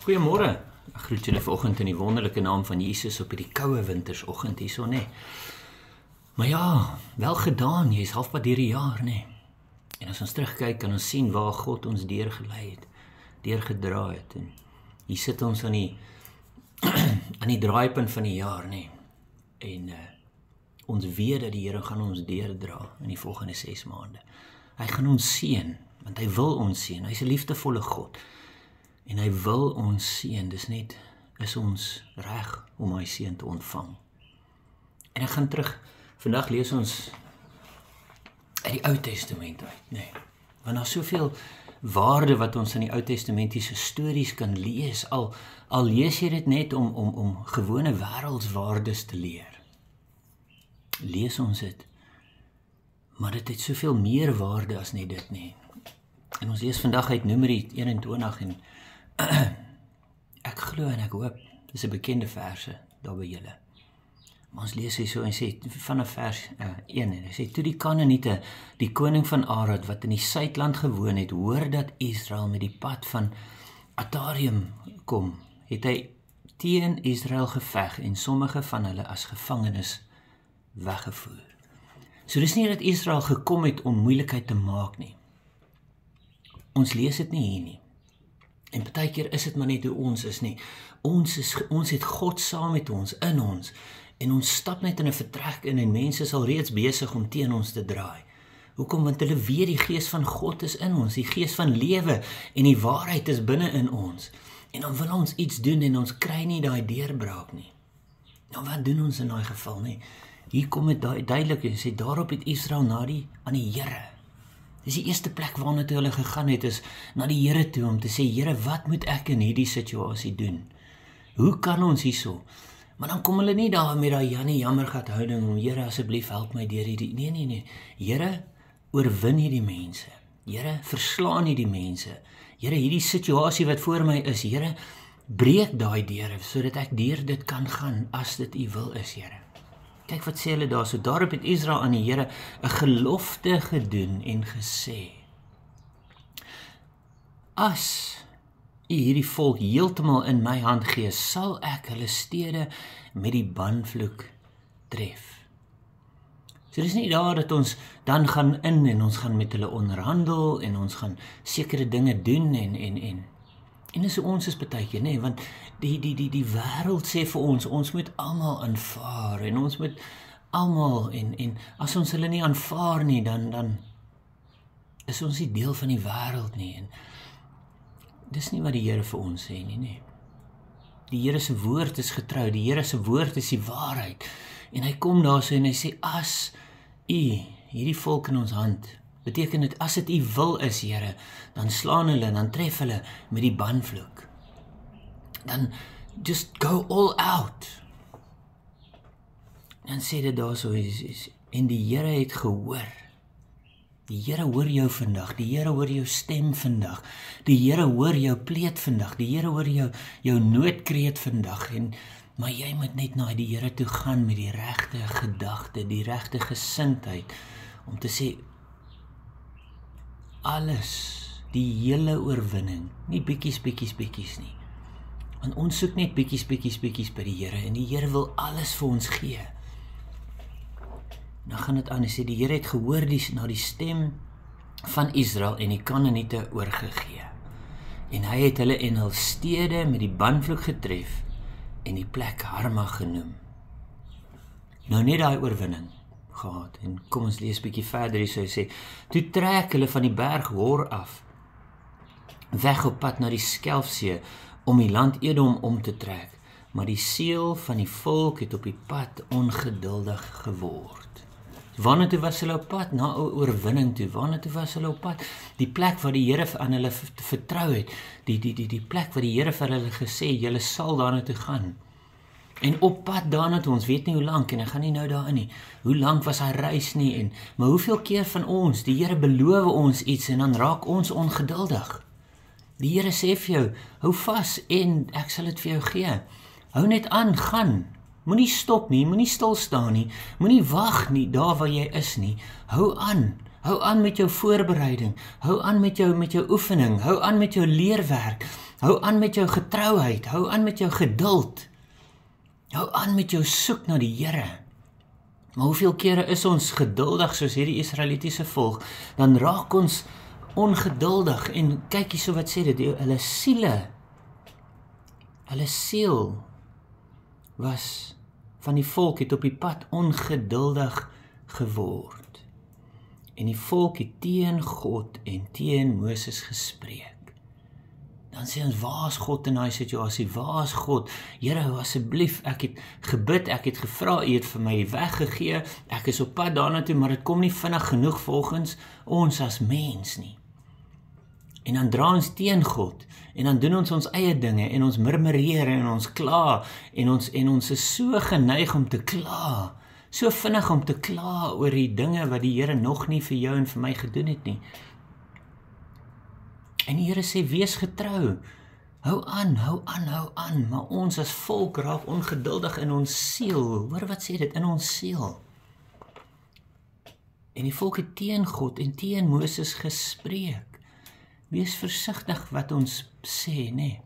Goeiemôre. Ek groet julle vanoggend in die wonderlike naam van Jesus op hierdie koue wintersoggend hierso, nê. Maar ja, wel gedaan, jy's halfpad deur die jaar, nê. En as ons terugkyk, kan ons sien waar God ons deurgelei het, deurgedra het. En hier sit ons aan die aan die draaipunt van die jaar, nê. En ons weet dat die Here gaan ons deurdra in die volgende 6 maande. Hy gaan ons seën, want hy wil ons seën. Hy's 'n liefdevolle God. En hy wil ons seën, dis net, is ons reg om hy seën te ontvang. En ek gaan terug, vandag lees ons uit die Ou Testament uit, nee. Want daar's soveel waarde wat ons in die Ou Testamentiese stories kan lees, al lees jy dit net om gewone wêreldswaardes te leer. Lees ons dit, maar dit het soveel meer waarde as net dit, nee. En ons lees vandag uit Numeri 21 en ek glo en ek hoop, dis 'n bekende verse daar by julle. Maar ons lees hier so en sê, vanaf vers 1, en hy sê, toe die Kanaaniete, die koning van Arad, wat in die Suidland gewoon het, hoor dat Israel met die pad van Atarium kom, het hy teen Israel geveg en sommige van hulle as gevangenes weggevoer. So dis nie dat Israel gekom het om moeilikheid te maak nie. Ons lees dit nie hier nie. En partykeer is dit maar net hoe ons is nie. Ons het God saam met ons, in ons, en ons stap net in 'n vertrek in en mense is al reeds besig om teen ons te draai. Hoekom? Want hulle weet die gees van God is in ons, die gees van lewe en die waarheid is binne in ons. En dan wil ons iets doen en ons kry nie daai deurbraak nie. Nou wat doen ons in daai geval nie? Hier kom dit duidelik en sê, daarop het Israel aan die Here. Dis die eerste plek waarna toe hulle gegaan het, is na die Here toe om te sê, Here, wat moet ek in hierdie situasie doen? Hoe kan ons hierso? Maar dan kom hulle nie daar met daai Jannie jammergat houding om, Here, asseblief help my deur hierdie, nee. Here, oorwin hierdie mense. Here, verslaan hierdie mense. Here, hierdie situasie wat voor my is, Here, breek daai deure, sodat ek deur dit kan gaan, as dit U wil is, Here. Kyk wat sê hulle daar, so daarop het Israel aan die Here 'n gelofte gedoen en gesê, as U hierdie volk heeltemal in my hand gee, sal ek hulle stede met die banvloek tref. So dis nie daar dat ons dan gaan in en ons gaan met hulle onderhandel en ons gaan sekere dinge doen en dis hoe ons is partykeer, nee, want die wêreld sê vir ons moet almal aanvaar en ons moet almal en as ons hulle nie aanvaar nie, dan is ons nie deel van die wêreld nie. En dis nie wat die Here vir ons sê nie, nee. Die Here se woord is getrou, die Here se woord is die waarheid. En hy kom daar so en hy sê, as U hierdie volk in ons hand, beteken dit, as dit U wil is, Here, dan slaan hulle, dan tref hulle met die banvloek. Dan just go all out. Dan sê dit daar so, en die Here het gehoor. Die Here hoor jou vandag, die Here hoor jou stem vandag, die Here hoor jou pleet vandag, die Here hoor jou noodkreet vandag, maar jy moet net na die Here toe gaan met die regte gedagte, die regte gesindheid, om te sê, alles, die hele oorwinning, nie bietjies nie, want ons soek net bietjies by die Here, en die Here wil alles vir ons gee. Dan gaan dit aan, en sê, die Here het gehoor na die stem van Israel en die Kanaaniete oorgegee. En hy het hulle en hul stede met die banvloek getref en die plek Harma genoem. Nou net daai oorwinning gehad. En kom ons lees bietjie verder hier, so hy sê, toe trek hulle van die berg Hor af, weg op pad na die Skelfsee, om die land Edom om te trek, maar die siel van die volk het op die pad ongeduldig geword. Waarna toe was hulle op pad? Na 'n oorwinning toe. Waarna toe was hulle op pad? Die plek waar die Here aan hulle vertrou het. Die plek waar die Here vir hulle gesê, julle sal daarna toe gaan. En op pad daarna toe, ons weet nie hoe lank, en ek gaan nie nou daarin nie, hoe lank was hy reis nie, maar hoeveel keer van ons, die Here beloof ons iets, en dan raak ons ongeduldig. Die Here sê vir jou, hou vas, en ek sal dit vir jou gee. Hou net aan, gaan. Moenie stop nie, moenie stil staan nie, moenie wag nie daar waar jy is nie. Hou aan met jou voorbereiding, hou aan met jou oefening, hou aan met jou leerwerk. Hou aan met jou getrouheid, hou aan met jou geduld. Hou aan met jou soek na die Here. Maar hoeveel kere is ons geduldig soos hierdie Israelitiese volk, dan raak ons ongeduldig en kyk hierso wat sê dit, hulle siel was van die volk het op die pad ongeduldig geword. En die volk het teen God en teen Moses gespreek. Dan sê ons, waar is God in daai situasie? Waar is God? Here, asseblief, ek het gebid, ek het gevra, U het vir my weggegee, ek is op pad daarna toe, maar dit kom nie vinnig genoeg volgens ons as mens nie. En dan dra ons teen God, en dan doen ons eie dinge, en ons murmureer, en ons kla, en ons is so geneig om te kla, so vinnig om te kla oor die dinge wat die Here nog nie vir jou en vir my gedoen het nie. En die Here sê, wees getrou, hou aan, maar ons as volk raak ongeduldig in ons siel. Hoor wat sê dit, in ons siel. En die volk het teen God en teen Moses gespreek. Wees versigtig wat ons sê, nee.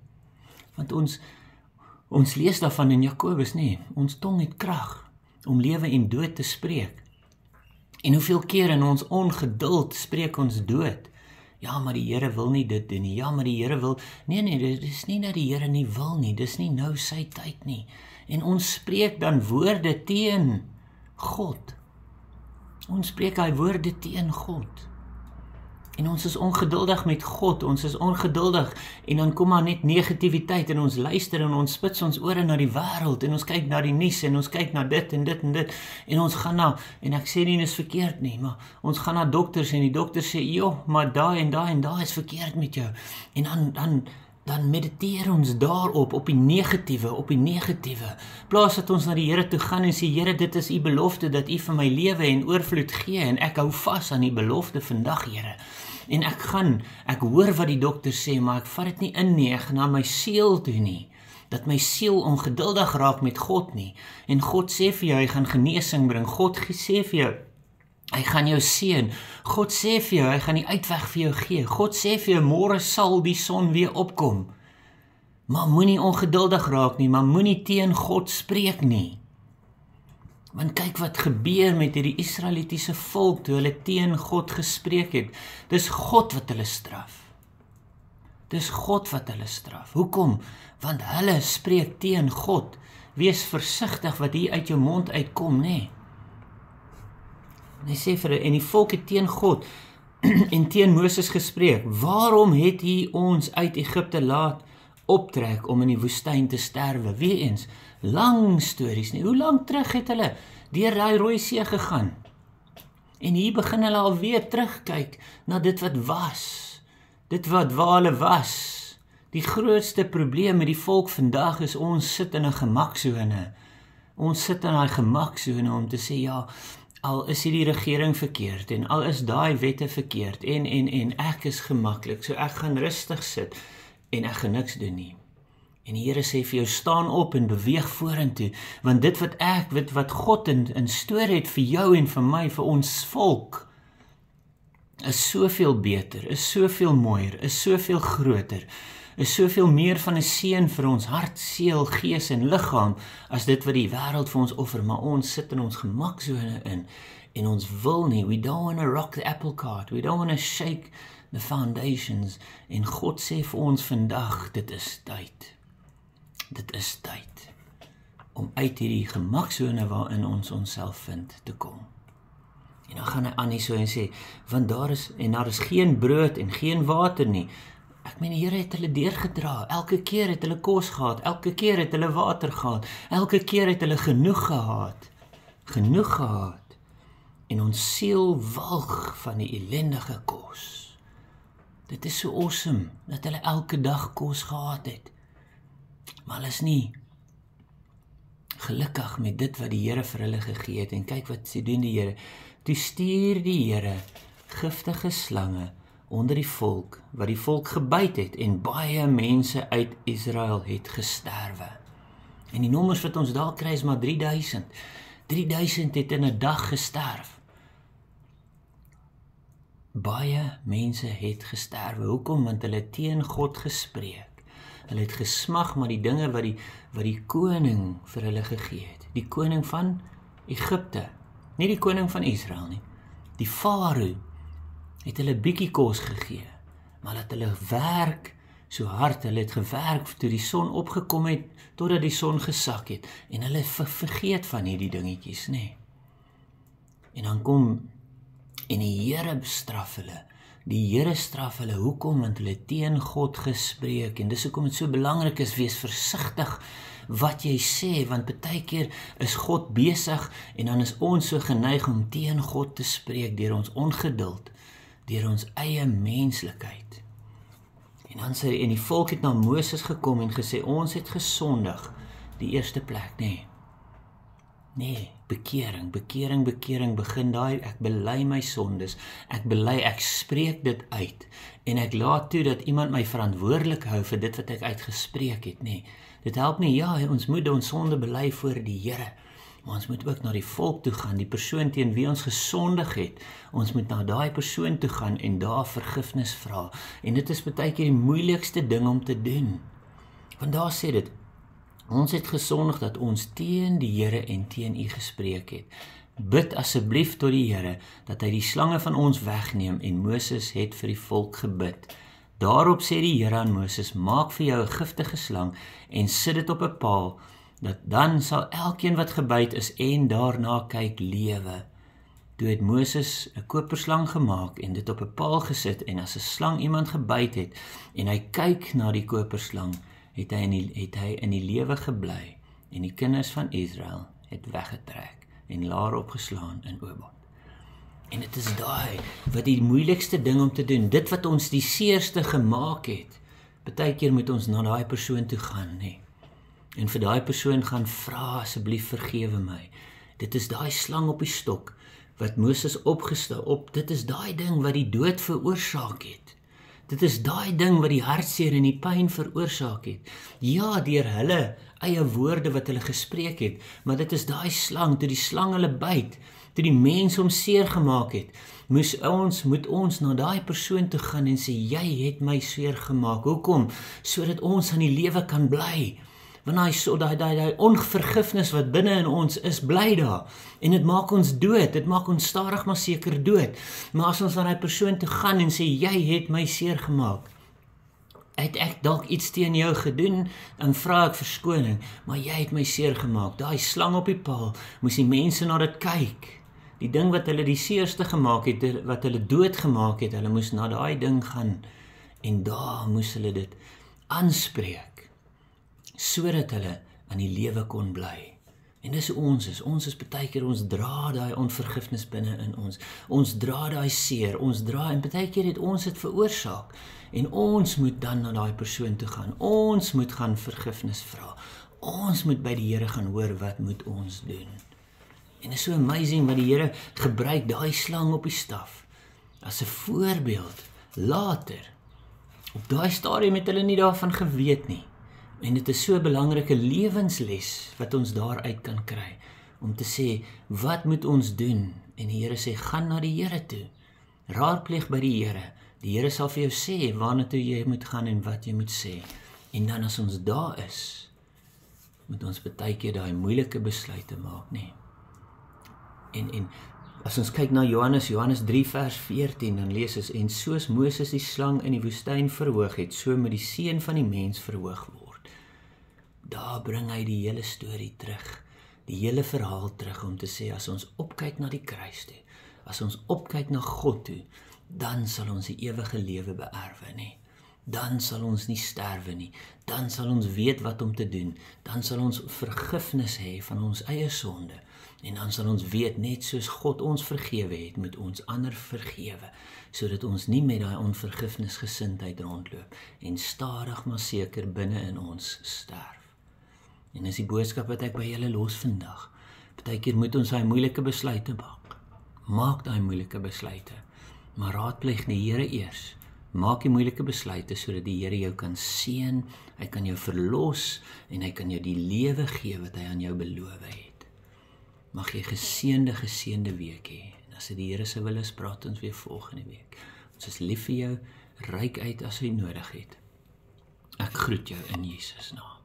Want ons lees daarvan in Jakobus, nee, ons tong het krag om lewe en dood te spreek. En hoeveel keer in ons ongeduld spreek ons dood. Ja, maar die Here wil nie dit doen nie. Ja, maar die Here wil... Nee, dit is nie dat die Here nie wil nie. Dis nie nou sy tyd nie. En ons spreek dan woorde teen God. Ons spreek hy woorde teen God. En ons is ongeduldig met God, ons is ongeduldig, en dan kom maar net negativiteit, en ons luister, en ons spits ons ore na die wêreld, en ons kyk na die nuus, en ons kyk na dit, en dit, en ons gaan na, en ek sê nie, dit is verkeerd nie, maar ons gaan na dokters, en die dokter sê, joh, maar daai en daai is verkeerd met jou, en dan mediteer ons daarop, op die negatiewe, plaas dat ons na die Here toe gaan en sê, Here, dit is U belofte, dat U vir my lewe en oorvloed gee, en ek hou vas aan die belofte vandag, Here, en ek hoor wat die dokter sê, maar ek vat dit nie in nie, ek gaan na my siel toe nie, dat my siel ongeduldig raak met God nie, en God sê vir jou, hy gaan genesing bring, God sê vir jou, hy gaan jou seën, God sê vir jou, hy gaan die uitweg vir jou gee, God sê vir jou, môre sal die son weer opkom, maar moenie ongeduldig raak nie, maar moenie teen God spreek nie, want kyk wat gebeur met hierdie Israelitiese volk, toe hulle teen God gespreek het, dis God wat hulle straf, hoekom? Want hulle spreek teen God, wees versigtig wat hier uit jou mond uitkom, nee, en hy sê vir hulle, en die volk het teen God en teen Moses gespreek, waarom het hy ons uit Egipte laat optrek om in die woestyn te sterwe? Weer eens, lang stories nie, hoe lang terug het hulle deur daai Rooi See gegaan? En hier begin hulle alweer terugkyk na dit wat was, waar hulle was. Die grootste probleem met die volk vandag is, ons sit in 'n gemaksone, om te sê, ja, al is die regering verkeerd, en al is daai wette verkeerd, en ek is gemaklik, so ek gaan rustig sit, en ek gaan niks doen nie. En die Here sê vir jou, staan op en beweeg vorentoe, want dit wat God in store het vir jou en vir my, vir ons volk, is soveel beter, is soveel mooier, is soveel groter, is soveel meer van 'n seën vir ons hart, siel, gees en liggaam, as dit wat die wêreld vir ons offer, maar ons sit in ons gemaksone in, en ons wil nie, we don't want to rock the apple cart, we don't want to shake the foundations, en God sê vir ons vandag, dit is tyd, om uit hierdie gemaksone waarin ons onsself vind, te kom. En dan gaan hy aan so en sê, want daar is geen brood en geen water nie. Ek meen, die Here het hulle deurgedra, elke keer het hulle kos gehad, elke keer het hulle water gehad, elke keer het hulle genoeg gehad, en ons siel walg van die ellendige kos. Dit is so awesome, dat hulle elke dag kos gehad het, maar hulle is nie gelukkig met dit wat die Here vir hulle gegee het, en kyk wat sê doen die Here, toe stuur die Here giftige slange onder die volk, wat die volk gebyt het, en baie mense uit Israel het gesterwe. En die nommers wat ons daar kry is maar 3000. 3000 het in 'n dag gesterf. Baie mense het gesterwe. Hoekom? Want hulle teen God gespreek. Hulle het gesmag maar die dinge wat die koning vir hulle gegee het. Die koning van Egipte, nie die koning van Israel nie. Die Farao het hulle bietjie kos gegee, maar dat hulle werk so hard, hulle het gewerk toe die son opgekom het, totdat die son gesak het, en hulle vergeet van hierdie dingetjies, nê. En dan kom, en die Here bestraf hulle. Die Here straf hulle, hoekom? Want hulle teen God gespreek, en dis hoekom dit so belangrik is, wees versigtig wat jy sê, want partykeer is God besig, en dan is ons so geneig om teen God te spreek, deur ons ongeduld, deur ons eie menslikheid. En dan sê, en die volk het na Moses gekom en gesê, ons het gesondig, die eerste plek, nee, bekering, begin daai, ek bely my sondes, ek spreek dit uit, en ek laat toe dat iemand my verantwoordelik hou vir dit wat ek uitgespreek het, dit help nie, ja, ons moet ons sonde bely voor die Here, maar ons moet ook na die volk toe gaan, die persoon teen wie ons gesondig het, ons moet na daai persoon toe gaan, en daar vergifnis vra, en dit is partykeer die moeilikste ding om te doen, want daar sê dit, ons het gesondig dat ons teen die Here en teen U gespreek het. Bid asseblief tot die Here, dat hy die slange van ons wegneem, en Moses het vir die volk gebid. Daarop sê die Here aan Moses, maak vir jou 'n giftige slang, en sit dit op 'n paal, dat dan sal elkeen wat gebyt is, en daarna kyk lewe. Toe het Moses 'n koperslang gemaak, en dit op 'n paal gesit, en as 'n slang iemand gebyt het, en hy kyk na die koperslang, het hy in die lewe gebly, en die kinders van Israel het weggetrek, en laar opgeslaan in Obot. En dit is daai, wat die moeilikste ding om te doen, dit wat ons die seerste gemaak het, partykeer moet ons na daai persoon toe gaan, en vir daai persoon gaan vra, asseblief vergewe my. Dit is daai slang op die stok, wat Moses opgestel, dit is daai ding wat die dood veroorsaak het. Dit is daai ding wat die hartseer en die pyn veroorsaak het. Ja, deur hulle eie woorde wat hulle gespreek het, maar dit is daai slang, toe die slang hulle byt, toe die mens hom seer gemaak het, moet ons na daai persoon toe gaan en sê, jy het my seer gemaak. Hoekom? Sodat ons aan die lewe kan bly. Want daai onvergifnis wat binne in ons is, bly daar. En dit maak ons dood, dit maak ons stadig maar seker dood. Maar as ons na daai persoon toe gaan en sê, jy het my seer gemaak, het ek dalk iets teen jou gedoen, en vra ek verskoning, maar jy het my seer gemaak. Daai slang op die paal, moes die mense na dit kyk. Die ding wat hulle die seerste gemaak het, wat hulle dood gemaak het, hulle moes na daai ding gaan, en daar moes hulle dit aanspreek, sodat hulle aan die lewe kon bly. En dis hoe ons is partykeer, ons dra daai onvergifnis binne in ons, ons dra daai seer, en partykeer het ons dit veroorsaak, en ons moet dan na daai persoon toe gaan, ons moet gaan vergifnis vra, ons moet by die Here gaan hoor, wat moet ons doen. En dit is so amazing, wat die Here gebruik, daai slang op die staf, as 'n voorbeeld, later, op daai stadium het hulle nie daarvan geweet nie, en dit is so 'n belangrike lewensles wat ons daaruit kan kry, om te sê, wat moet ons doen? En die Here sê, gaan na die Here toe, raadpleeg by die Here sal vir jou sê, waarna toe jy moet gaan en wat jy moet sê, en dan as ons daar is, moet ons partykeer daai moeilike besluite maak, En as ons kyk na Johannes 3 vers 14, dan lees ons, en soos Moses die slang in die woestyn verhoog het, so moet die seun van die mens verhoog word. Daar bring hy die hele storie terug, die hele verhaal terug, om te sê, as ons opkyk na die kruis toe, as ons opkyk na God toe, dan sal ons die ewige lewe beerwe, Dan sal ons nie sterwe nie, dan sal ons weet wat om te doen, dan sal ons vergifnis hê van ons eie sonde, en dan sal ons weet, net soos God ons vergewe het, moet ons ander vergewe, sodat ons nie met daai onvergifnisgesindheid rondloop, en stadig maar seker binne in ons sterf. En dis die boodskap wat ek by julle los vandag. Partykeer moet ons daai moeilike besluite maak daai moeilike besluite, maar raadpleeg die Here eers. Maak die moeilike besluite, sodat die Here jou kan seën, hy kan jou verlos, en hy kan jou die lewe gee wat hy aan jou beloof het. Mag jy geseënde week hê. En as dit die Here se wil is, praat ons weer volgende week. Ons is lief vir jou, reik uit as jy nodig het. Ek groet jou in Jesus naam.